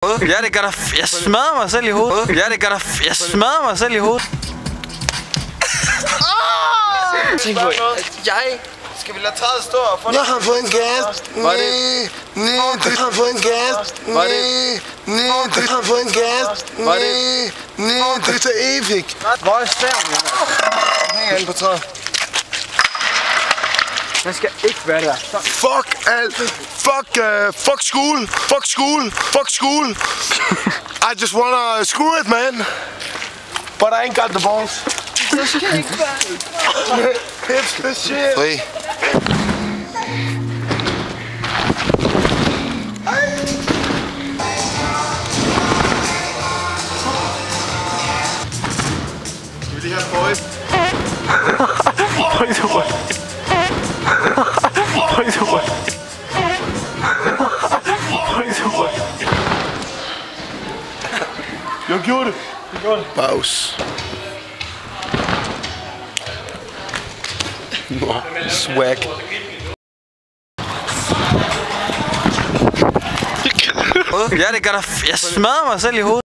Ja, det gør der. Jeg smadrer mig selv i hovedet. Ja, det gør der. Jeg smadrer mig selv i hovedet. Tænk på, jeg... Skal vi lade træet stå og få... Jeg har fået en gas. Nej, du har fået en gas. Nej, du har fået en gas. Nej, du er så epic. Hvor er staven, Den hænger inde på træet. Den skal ikke være der. Fuck alt. Fuck school. Fuck school. Fuck school. I just wanna screw it, man. But I ain't got the balls. Det skal ikke være. It's the shit. Fri. Skal vi lige have boys? Jeg gjorde det. Baus. Swag. Ja, det gør der. Jeg smadrer mig selv i hovedet.